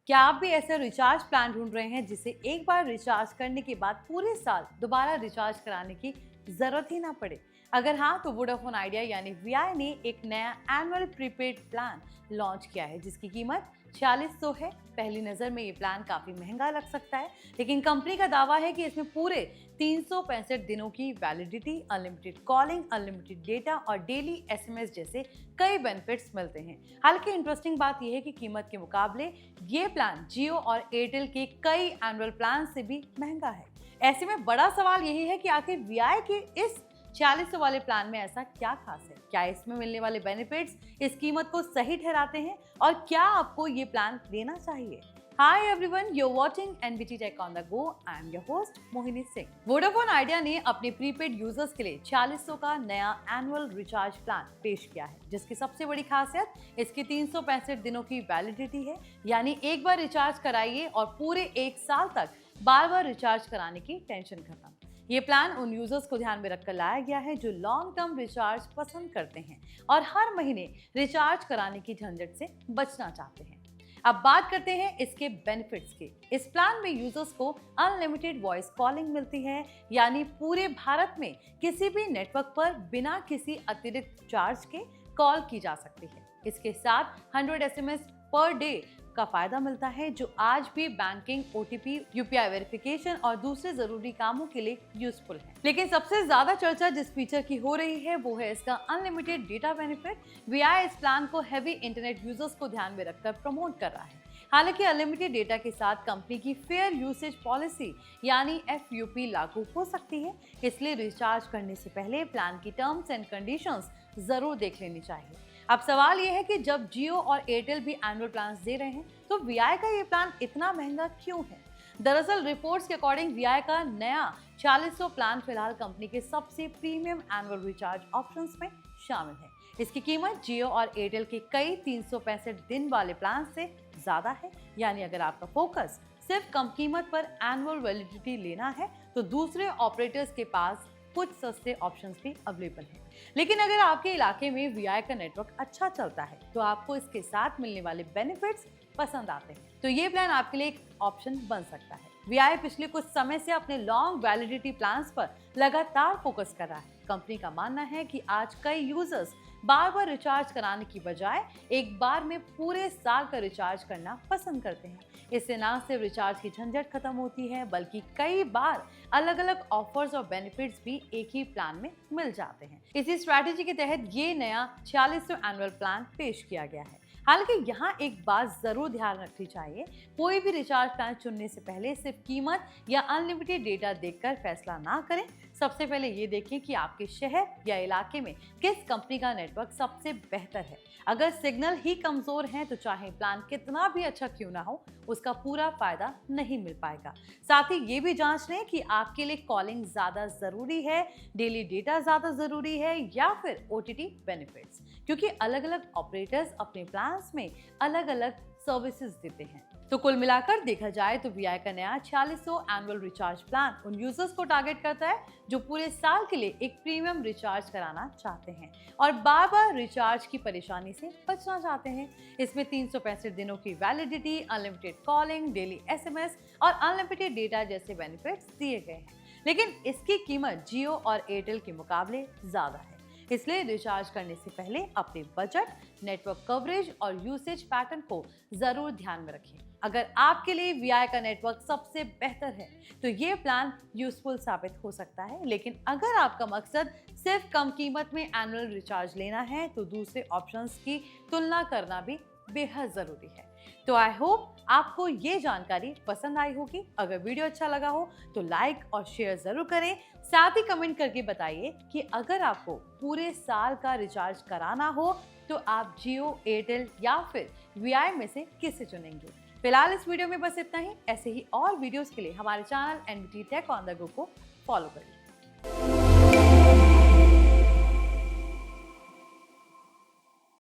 क्या आप भी ऐसा रिचार्ज प्लान ढूंढ रहे हैं जिसे एक बार रिचार्ज करने के बाद पूरे साल दोबारा रिचार्ज कराने की जरूरत ही ना पड़े? अगर हाँ, तो वोडाफोन आइडिया यानी वीआई ने एक नया एनुअल प्रीपेड प्लान लॉन्च किया है जिसकी कीमत 4600 है। पहली नजर में ये प्लान काफी महंगा लग सकता है, लेकिन कंपनी का दावा है कि इसमें पूरे 365 दिनों की validity, unlimited calling, unlimited data और डेली एसएमएस जैसे कई बेनिफिट्स मिलते हैं। हालांकि इंटरेस्टिंग बात यह है कि कीमत के मुकाबले ये प्लान जियो और एयरटेल के कई एनुअल प्लान से भी महंगा है। ऐसे में बड़ा सवाल यही है कि आखिर वीआई के इस 4600 वाले प्लान में ऐसा क्या खास है? क्या इसमें मिलने वाले बेनिफिट्स इस कीमत को सही ठहराते हैं और क्या आपको ये प्लान लेना चाहिए? Hi everyone, you're watching NBT Tech on the Go. I'm your host Mohini Singh. Vodafone idea ने अपने प्रीपेड यूजर्स के लिए 4600 का नया एनुअल रिचार्ज प्लान पेश किया है, जिसकी सबसे बड़ी खासियत इसकी 365 दिनों की वैलिडिटी है। यानी एक बार रिचार्ज कराइए और पूरे एक साल तक बार बार रिचार्ज कराने की टेंशन खत्म। ये प्लान उन यूजर्स को ध्यान में रखकर लाया गया है जो लॉन्ग टर्म रिचार्ज पसंद करते हैं और हर महीने रिचार्ज कराने की झंझट से बचना चाहते हैं। अब बात करते हैं इसके बेनिफिट्स की। इस प्लान में यूजर्स को अनलिमिटेड वॉइस कॉलिंग मिलती है, यानी पूरे भारत में किसी भी नेटवर्क पर बिना किसी अतिरिक्त चार्ज के कॉल की जा सकती है। इसके साथ 100 एसएमएस पर डे का फायदा मिलता है, जो आज भी बैंकिंग, ओटीपी, यूपीआई वेरिफिकेशन और दूसरे जरूरी कामों के लिए यूजफुल है। लेकिन सबसे ज्यादा चर्चा जिस फीचर की हो रही है वो है इसका अनलिमिटेड डेटा बेनिफिट। वीआई इस प्लान को हैवी इंटरनेट यूजर्स को ध्यान में रखकर प्रमोट कर रहा है। हालांकि अनलिमिटेड डेटा के साथ कंपनी की फेयर यूसेज पॉलिसी यानी एफयूपी लागू हो सकती है, इसलिए रिचार्ज करने से पहले प्लान की टर्म्स एंड कंडीशंस जरूर देख लेनी चाहिए। अब सवाल यह है कि जब जियो और एयरटेल भी एनुअल प्लान दे रहे हैं, तो वीआई का ये प्लान इतना महंगा क्यों है? दरअसल रिपोर्ट्स के अकॉर्डिंग वीआई का नया 4600 प्लान फिलहाल कंपनी के सबसे प्रीमियम एनुअल रिचार्ज ऑप्शंस में शामिल है। इसकी कीमत जियो और एयरटेल के कई 365 दिन वाले प्लान से ज्यादा है। यानी अगर आपका फोकस सिर्फ कम कीमत पर एनुअल वैलिडिटी लेना है, तो दूसरे ऑपरेटर्स के पास कुछ सस्ते ऑप्शंस भी अवेलेबल हैं। लेकिन अगर आपके इलाके में वीआई का नेटवर्क अच्छा चलता है, तो आपको इसके साथ मिलने वाले बेनिफिट्स पसंद आते हैं, तो ये प्लान आपके लिए एक ऑप्शन बन सकता है। वीआई पिछले कुछ समय से अपने लॉन्ग वैलिडिटी प्लान्स पर लगातार फोकस कर रहा है। कंपनी का मानना है कि आज कई यूजर्स बार बार रिचार्ज कराने की बजाय एक बार में पूरे साल का रिचार्ज करना पसंद करते हैं। इससे न सिर्फ रिचार्ज की झंझट खत्म होती है, बल्कि कई बार अलग अलग ऑफर्स और बेनिफिट्स भी एक ही प्लान में मिल जाते हैं। इसी स्ट्रैटेजी के तहत ये नया 4600 एनुअल प्लान पेश किया गया है। हालांकि यहाँ एक बात जरूर ध्यान रखनी चाहिए, कोई भी रिचार्ज प्लान चुनने से पहले सिर्फ कीमत या अनलिमिटेड डेटा देखकर फैसला ना करें। सबसे पहले ये देखें कि आपके शहर या इलाके में किस कंपनी का नेटवर्क सबसे बेहतर है। अगर सिग्नल ही कमजोर है, तो चाहे प्लान कितना भी अच्छा क्यों ना हो, उसका पूरा फायदा नहीं मिल पाएगा। साथ ही ये भी जांच लें कि आपके लिए कॉलिंग ज्यादा जरूरी है, डेली डेटा ज्यादा जरूरी है या फिर ओटीटी बेनिफिट्स, क्योंकि अलग अलग ऑपरेटर्स अपने प्लान्स में अलग अलग सर्विसेज देते हैं। तो कुल मिलाकर देखा जाए तो वीआई का नया 4600 एनुअल रिचार्ज प्लान उन यूजर्स को टारगेट करता है जो पूरे साल के लिए एक प्रीमियम रिचार्ज कराना चाहते हैं और बार बार रिचार्ज की परेशानी से बचना चाहते हैं। इसमें 365 दिनों की validity, unlimited calling, daily SMS और अनलिमिटेड डेटा जैसे बेनिफिट्स दिए गए हैं। लेकिन इसकी कीमत जियो और एयरटेल के मुकाबले ज्यादा है, इसलिए रिचार्ज करने से पहले अपने बजट, नेटवर्क कवरेज और यूसेज पैटर्न को जरूर ध्यान में रखें। अगर आपके लिए वीआई का नेटवर्क सबसे बेहतर है, तो ये प्लान यूजफुल साबित हो सकता है। लेकिन अगर आपका मकसद सिर्फ कम कीमत में एनुअल रिचार्ज लेना है, तो दूसरे ऑप्शंस की तुलना करना भी बेहद जरूरी है। तो आई होप आपको ये जानकारी पसंद आई होगी। अगर वीडियो अच्छा लगा हो तो लाइक और शेयर जरूर करें। साथ ही कमेंट करके बताइए कि अगर आपको पूरे साल का रिचार्ज कराना हो, तो आप जियो, एयरटेल या फिर वीआई में से किसे चुनेंगे। फिलहाल इस वीडियो में बस इतना ही। ऐसे ही और वीडियोस के लिए हमारे channel NBT tech on the go को फॉलो करें।